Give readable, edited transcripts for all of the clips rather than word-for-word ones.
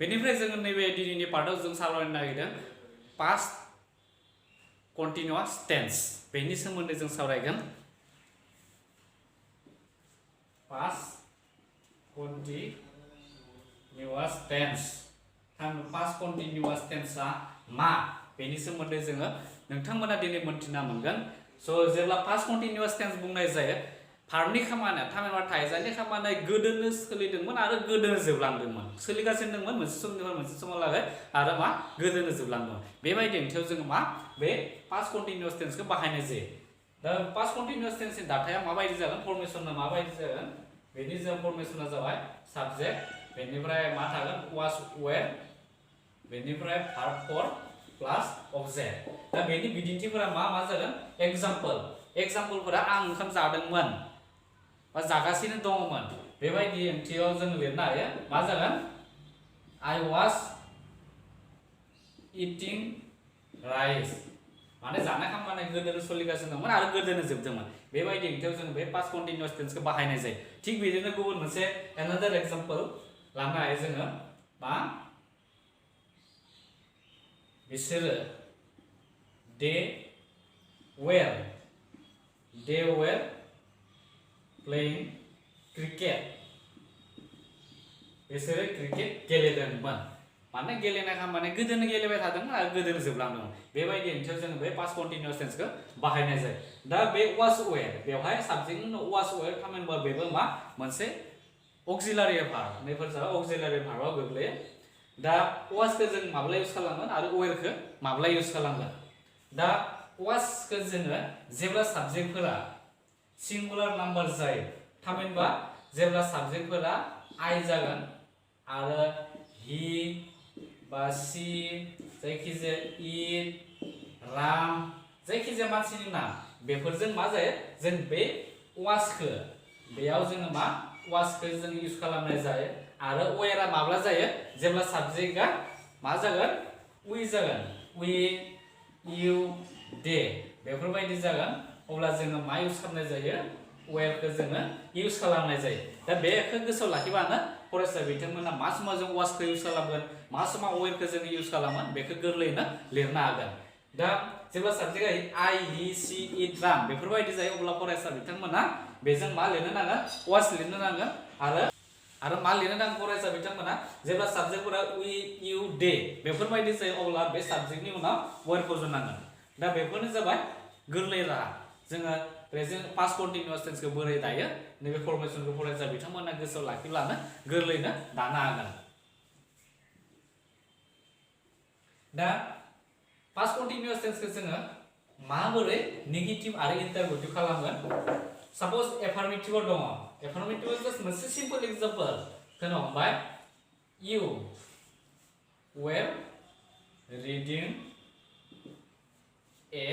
बेनिफ्राय जोङो नैबे दिनैनि पार्टआव जों सावरायनो नागिरदों पास्ट कन्टिनिउआस टेन्स बेनि सोमोन्दै जों सावरायगोन पास्ट कन्टिनिउआस टेन्स पास्ट कन्टिनिउआस टेन्सआ मा बेनि सोमोन्दै जोङो नोंथांमोना दिनै मोनथिना मोनगोन स' जेब्ला पास्ट कन्टिनिउआस टेन्स बुंनाय जायो भारतनि खामानिया थामहिनबा थाइजानि खामानिया गोदोनो सोलिदोंमोन आरो गोदोनो जोबलांदोंमोन सोलिगासिनो दंमोन मोनसे समनिफ्राय मोनसे समावलागै आरो मा गोदोनो जोबलांदोंमोन बेबायदि ओंथियाव जोङो मा बे पास्ट कन्टिनिउआस टेन्सखौ बाहायनाय जायो दा पास्ट कन्टिनिउआस टेन्सनि दाथाया माबायदि जागोन फर्मेसना माबायदि जागोन बेनि जों फर्मेसना जाबाय साबजेक्ट बेनिफ्राय मा थागोन वाज वेर बेनिफ्राय भार्ब फर प्लास अबजेक्ट दा बेनि बिदिन्थिफोरा मा जागोन एग्जाम्पलफोरा आं ओंखाम जादोंमोन बा जागासिनो दङमोन बेबायदि ओंथियाव जों लिरनो हायो मा जागोन I was eating rice माने जानाय खामानिया गोदोनो सोलिगासिनो दंमोन आरो गोदोनो जोबदोंमोन बेबायदि ओंथियाव जों बे पास्ट कन्टिनिउआस टेन्सखौ बाहायनाय जायो थिग बिदिनो गुबुन मोनसे एनादार एग्जाम्पल लानो हायो जोङो मा बिसोरो they were playing cricket बिसोरो क्रिकेट गेलेदोंमोन माने गेलेनाय खामानि गोदोनो गेलेबाय थादोंमोन आरो गोदोनो जोबलांदोंमोन बेबायदि ओंथियाव जोङो बे पास्ट कन्टिनिउआस टेन्सखौ बाहायनाय जायो दा बे वाज वेर बेवहाय साबजेक्टनि उनाव वाज वेर थामहिनबा बेबो मा मोनसे अक्सिलारि भार्ब बेफोर जाबाय अक्सिलारि भार्बआव गोग्लैयो दा वाजखौ जों माब्ला इउज खालामगोन आरो वेरखौ माब्ला इउज खालामगोन दा वाजखौ जोङो जेब्ला साबजेक्टफोरा सिंगुलार नाम्बार जायो थामहिनबा जेब्ला साबजेक्टफोरा आइ जागोन आरो हि बा सि जायखिजाया इट राम जायखिजाया मानसिनि नाम बेफोरजों मा जायो जों बे वाजखौ बेयाव जोङो मा वाजखौ जों इउज खालामनाय जायो आरो वेरा माब्ला जायो जेब्ला साबजेक्टआ मा जागोन वी जागोन वी इउ दे बेफोरबायदि जागोन अब्ला जोङो मा इउज खालामनाय जायो वेरखौ जोङो इउज खालामनाय जायो दा बेखौ गोसोआव लाखिबानो फरायसा बिथांमोना मा समाव जों वाजखौ इउज खालामगोन मा समाव वेरखौ जों इउज खालामगोन बेखौ गोरलैयैनो लिरनो हागोन दा जेब्ला साबजेक्टआ आइ हि सि इट राम बेफोरबायदि जायो अब्ला फरायसा बिथांमोना बेजों मा लिरनो नांगोन वाज लिरनो नांगोन आरो मा लिरनो नांगोन फरायसा बिथांमोना जेब्ला साबजेक्टफोरा वी इउ दे बेफोरबायदि जायो अब्ला बे साबजेक्टनि उनाव वेर फज'नांगोन दा बेफोरनो जाबाय गोरलै राहा जोङो प्रेजेन्ट पास्ट कन्टिनिउआस टेन्सखौ बोरै दायो नैबे फर्मेसनखौ फरायसा बिथांमोना गोसोआव लाखिब्लानो गोरलैयैनो दानो हागोन दा पास्ट कन्टिनिउआस टेन्सखौ जोङो माबोरै नेगेटिभ आरो इन्टारगेटिभ खालामगोन साप'ज एफार्मेटिभआव दङ एफार्मेटिभआव जास्ट मोनसे सिम्पल एग्जाम्पल होनो हमबाय you were reading a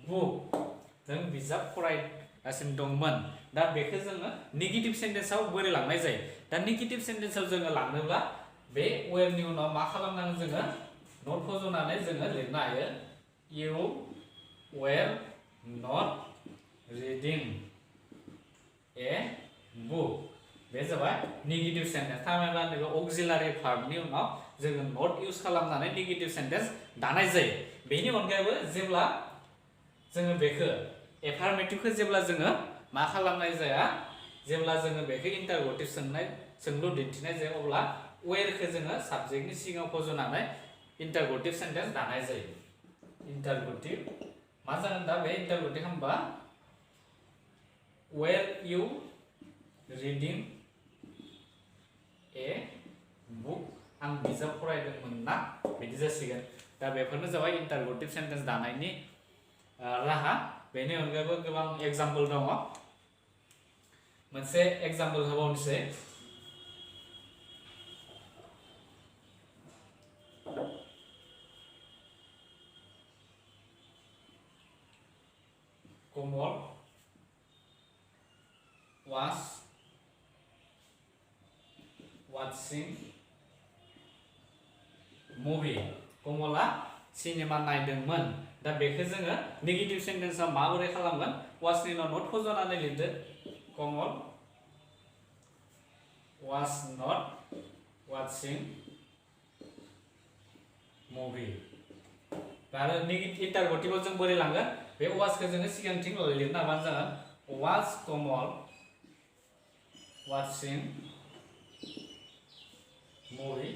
book जों बिजाब फरायगासिनो दंमोन दा बेखौ जोङो नेगेटिभ सेन्टेन्सआव बोरै लांनाय जायो दा नेगेटिभ सेन्टेन्सआव जोङो लांनोब्ला बे वेरनि उनाव मा खालामनांगोन जोङो नट फज'नानै जोङो लिरनो हायो you were not reading a book बे जाबाय नेगेटिभ सेन्टेन्स थामहिनबा नैबे अक्सिलारि भार्बनि उनाव जोङो नट इउज खालामनानै नेगेटिभ सेन्टेन्स दानाय जायो बेनि अनगायैबो जेब्ला जोङो बेखौ एफार्मेटिभखौ जेब्ला जोङो मा खालामनाय जाया जेब्ला जोङो बेखौ इन्टारगेटिभ सोंलु दिन्थिनाय जायो अब्ला वेरखौ जोङो साबजेक्टनि सिगाङाव फज'नानै इन्टारगेटिभ सेन्टेन्स दानाय जायो इन्टारगेटिभ मा जागोन दा बे इन्टारगेटिभ होनबा were you reading a book आं बिजाब फरायदोंमोन ना बिदि जासिगोन दा बेफोरनो जाबाय इन्टारगेटिभ सेन्टेन्स दानायनि राहा बेनि अनगायैबो गोबां एग्जाम्पल दङ मोनसे एग्जाम्पल होबावनोसै कमल was watching movie कमला सिनेमा नायदोंमोन दा बेखौ जोङो नेगेटिभ सेन्टेन्सआव माबोरै खालामगोन वाजनि उनाव नट फज'नानै लिरदो कमल was not watching मुभि आरो इन्टारगेटिभआव जों बोरै लांगोन बे वाचखौ जोङो सिगांथिं लिरनो हाबानो जागोन वाच कमल वाचिं मुभि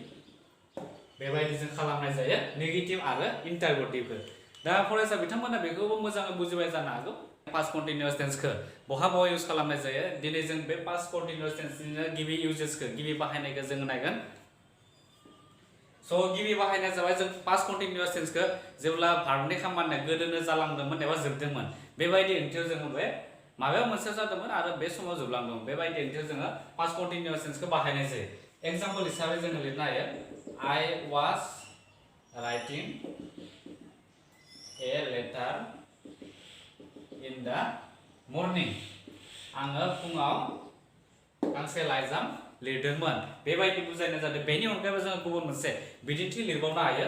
बेबायदि जों खालामनाय जायो नेगेटिभ आरो इन्टारगेटिभखौ दा फरायसा बिथांमोना बेखौबो मोजाङै बुजिबाय जानो हागौ पास्ट कन्टिनिउअस टेन्सखौ बहा इउज खालामनाय जायो दिनै जों बे पास्ट कन्टिनिउअस टेन्सनि गिबि इउजेसखौ गिबि बाहायनायखौ जों नायगोन स' गिबि बाहायनाया जाबाय जों पास्ट कन्टिनिउअस टेन्सखौ जेब्ला भारतनि खामानिया गोदोनो जालांदोंमोन एबा जोबदोंमोन बेबायदि ओंथियाव जोङो बे माबा मोनसे जादोंमोन आरो बे समाव जोबलांदोंमोन बेबायदि ओंथियाव जोङो पास्ट कन्टिनिउअस टेन्सखौ बाहायनाय जायो एग्जाम्पल हिसाबै जोङो लिरनो हायो I was writing a letter in the morning आङो फुङाव गांसे लाइजाम लिरदोंमोन बेबायदि बुजायनाय जादों बेनि अनगायैबो जोङो गुबुन मोनसे बिदिन्थि लिरबावनो हायो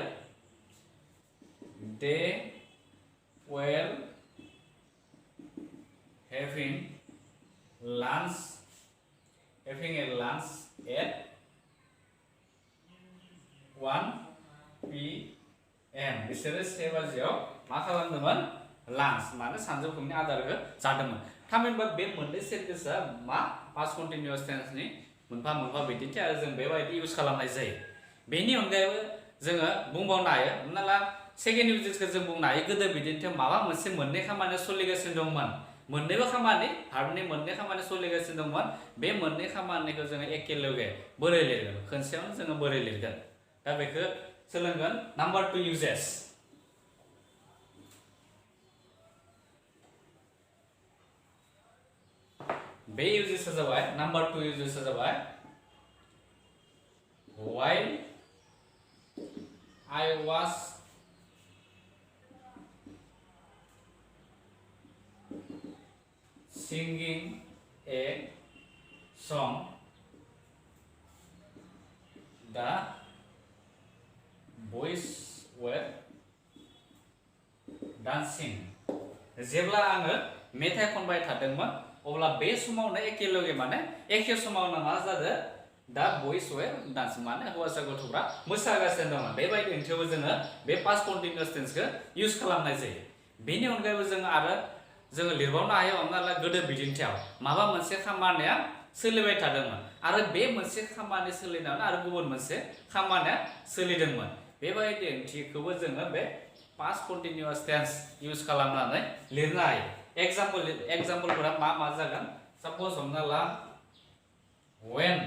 they were having a lunch at 1 PM बिसोरो 1 बाजियाव मा खालामदोंमोन लान्च माने सानजौफुनि आदारखौ जादोंमोन थामहिनबा बे मोननै सेन्टेन्सआ मा पास्ट कन्टिनिउअस टेन्सनि मोनफा मोनफा बिदिन्थि आरो जों बेबायदि इउज खालामनाय जायो बेनि अनगायैबो जोङो बुंबावनो हायो हमना ला सेकेन्ड इउजेसखौ जों बुंनो हायो गोदो बिदिन्थियाव माबा मोनसे मोननै खामानि सोलिगासिनो दंमोन मोननैबो खामानि भारतनि मोननै खामानि सोलिगासिनो दंमोन बे मोननै खामानिखौ जोङो एखेलगे बोरै लिरगोन खनसेयावनो जोङो बोरै लिरगोन दा बेखौ सोलोंगोन नाम्बार 2 इउजेस बे इउजेसआ जाबाय नाम्बार 2 इउजेसआ जाबाय while I was singing a song the boys were dancing जेब्ला आङो मेथाइ खनबाय थादोंमोन अब्ला बे समावनो एखेलगे माने एखे समावनो मा जादों दा बयस वेर डान्स माने हौवासा गथ'फ्रा मोसागासिनो दङ बेबायदि ओंथियावबो जोङो बे पास्ट कन्टिनिउअस टेन्सखौ इउज खालामनाय जायो बेनि अनगायैबो जोङो लिरबावनो हायो हमना ला गोदो बिदिन्थियाव माबा मोनसे खामानिया सोलिबाय थादोंमोन आरो बे मोनसे खामानि सोलिनायावनो आरो गुबुन मोनसे खामानिया सोलिदोंमोन बेबायदि ओंथिखौबो जोङो बे पास्ट कन्टिनिउअस टेन्स इउज खालामनानै लिरनो हायो एग्जाम्पलफोरा मा जागोन साप'ज हमना ला when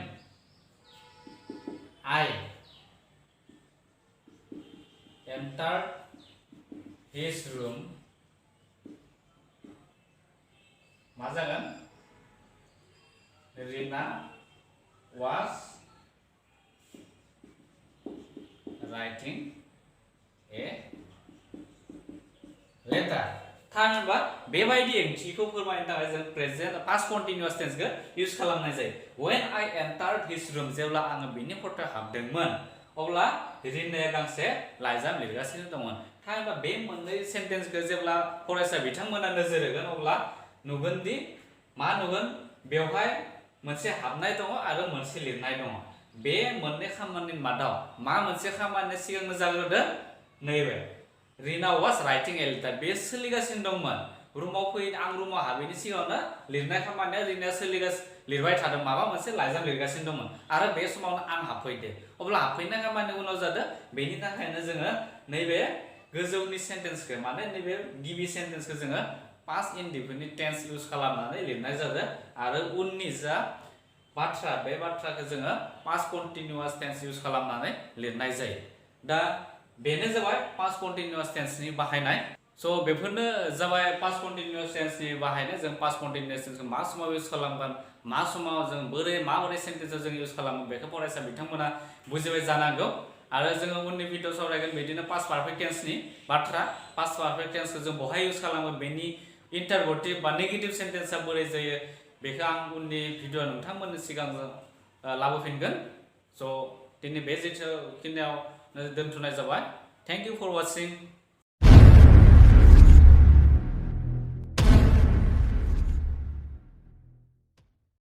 I entered his room मा जागोन Rina was writing a letter थामहिनबा बेबायदि ओंथिखौ फोरमायनो थाखाय जों प्रेजेन्ट पास्ट कन्टिनिउअस टेन्सखौ इउज खालामनाय जायो when I entered his room जेब्ला आङो बिनि खथायाव हाबदोंमोन अब्ला रिनाया गांसे लाइजाम लिरगासिनो दंमोन थामहिनबा बे मोननै सेन्टेन्सखौ जेब्ला फरायसा बिथांमोना नोजोर होगोन अब्ला नुगोन दि मा नुगोन बेवहाय मोनसे हाबनाय दङ आरो मोनसे लिरनाय दङ बे मोननै खामानिनि मादाव मा मोनसे खामानिया सिगांनो जाग्रोदों नैबे Rina was writing a letter बे सोलिगासिनो दंमोन रुमाव फैयो आं रुमाव हाबैनि सिगाङावनो लिरनाय खामानिया रिनाया लिरबाय थादों माबा मोनसे लाइजाम लिरगासिनो दंमोन आरो बे समावनो आं हाबफैदो अब्ला हाबफैनाय खामानि उनाव जादों बेनि थाखायनो जोङो नैबे गोजौनि सेन्टेन्सखौ माने नैबे गिबि सेन्टेन्सखौ जोङो पास्ट इनडिफिनिट टेन्स इउज खालामनानै लिरनाय जादों आरो उननि जा बाथ्रा बे बाथ्राखौ जोङो पास्ट कन्टिनिउअस टेन्स इउज खालामनानै लिरनाय जायो दा बेनो जाबाय पास्ट कन्टिनिउअस टेन्सनि बाहायनाय स' बेफोरनो जाबाय पास्ट कन्टिनिउअस टेन्सनि बाहायनाय जों पास्ट कन्टिनिउअस टेन्सखौ मा समाव इउज खालामगोन मा समाव जों माबोरै सेन्टेन्सआव जों इउज खालामो बेखौ फरायसा बिथांमोना बुजिबाय जानांगौ आरो जोङो उननि भिडिअ सावरायगोन बिदिनो पास्ट पारफेक्ट टेन्सनि बाथ्रा पास्ट पारफेक्ट टेन्सखौ जों बहाय इउज खालामो बेनि इन्टारगेटिभ बा नेगेटिभ सेन्टेन्सआ बोरै जायो बेखौ आं उननि भिडिअ नोंथांमोननि सिगां लाबोफिनगोन स' दिनै बे जिथुखिनियाव दोनथ'नाय जाबाय थेंक इउ फर वाचिं